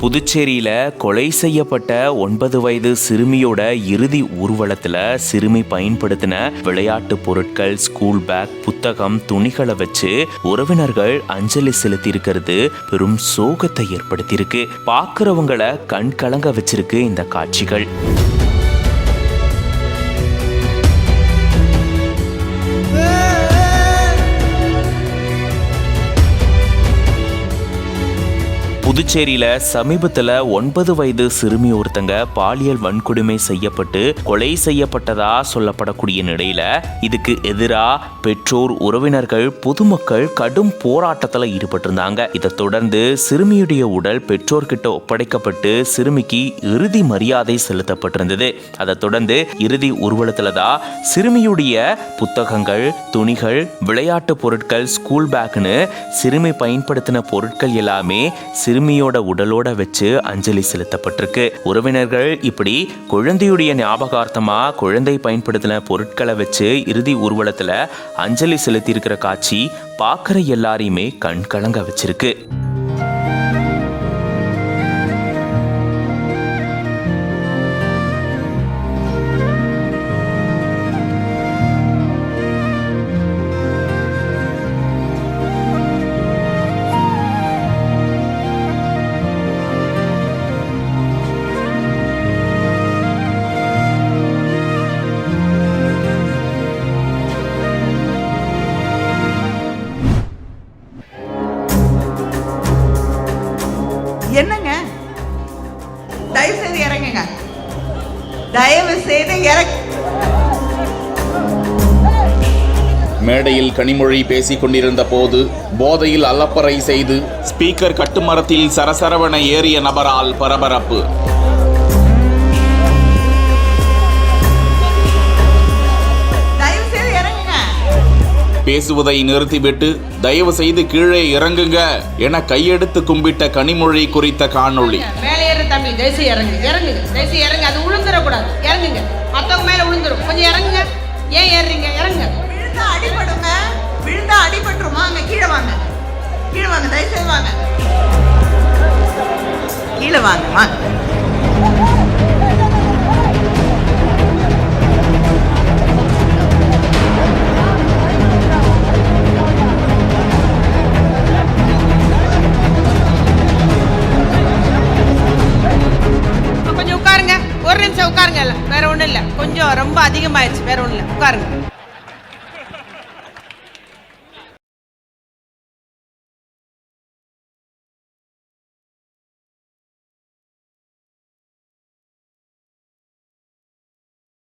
புதுச்சேரியில கொலை செய்யப்பட்ட 9 வயது சிறுமியோட இறுதி ஊர்வலத்துல சிறுமி பயன்படுத்தின விளையாட்டு பொருட்கள், ஸ்கூல் பேக், புத்தகம், துணிகளை வச்சு உறவினர்கள் அஞ்சலி செலுத்தி இருக்கிறது பெரும் சோகத்தை ஏற்படுத்தியிருக்கு. பார்க்கிறவங்களை கண் கலங்க வச்சிருக்கு இந்த காட்சிகள். புதுச்சேரியில சமீபத்துல 9 வயது சிறுமி ஒருத்தங்க பாலியல் வன்கொடுமை செய்யப்பட்டு கொலை செய்யப்பட்டதா சொல்லப்படக்கூடிய நிலையில இதுக்கு எதிரா பெற்றோர், உறவினர்கள், பொதுமக்கள் கடும் போராட்டத்துல ஈடுபட்டிருந்தாங்க. இதை தொடர்ந்து சிறுமியுடைய உடல் பெற்றோர்கிட்ட ஒப்படைக்கப்பட்டு சிறுமிக்கு இறுதி மரியாதை செலுத்தப்பட்டிருந்தது. அதை தொடர்ந்து இறுதி ஊர்வலத்துல தான் சிறுமியுடைய புத்தகங்கள், துணிகள், விளையாட்டு பொருட்கள், ஸ்கூல் பேக்னு சிறுமி பயன்படுத்தின பொருட்கள் எல்லாமே சிறுமியோட உடலோட வச்சு அஞ்சலி செலுத்தப்பட்டிருக்கு. உறவினர்கள் இப்படி குழந்தையுடைய ஞாபகார்த்தமா குழந்தை பயன்படுத்தின பொருட்களை வச்சு இறுதி ஊர்வலத்துல அஞ்சலி செலுத்தி இருக்கிற காட்சி பார்க்கிற எல்லாரையுமே கண் கலங்க வச்சிருக்கு. என்னங்க, தயவு செய்து இறங்குங்க, தயவு செய்து இறங்க. மேடையில் கனிமொழி பேசிக் கொண்டிருந்த போது போதையில் அலப்பறை செய்து ஸ்பீக்கர் கட்டுமரத்தில் சரசரவன ஏறிய நபரால் பரபரப்பு. பேசுவதை நிறுத்திவிட்டு தயவு செய்து கீழே இறங்குங்க என கையெடுத்து கும்பிட்ட கனிமொழி குறித்த காணொளி. மேலே ஏறு தம்பி, தயவுசெய்து இறங்குங்க, இறங்குங்க, தயவுசெய்து இறங்க, அது உளுந்துடக்கூடாது, இறங்குங்க, மற்றவங்க மேலே உளுந்துடும், கொஞ்சம் இறங்குங்க. ஏன் ஏறுறீங்க? இறங்குங்க. விழுந்தா அடிபடுங்க, விழுந்தா அடிபட்டுருமா? அங்கே கீழே வாங்க, கீழே வாங்க, தயவுசெய்து வாங்க, கீழே வாங்க, வாங்க. கொஞ்சம் உட்காருங்க, ஒரு நிமிஷம் உட்காருங்க. வேற ஒன்றும் இல்லை, கொஞ்சம் ரொம்ப அதிகமாயிடுச்சு, வேற ஒன்றும் இல்லை, உட்காருங்க.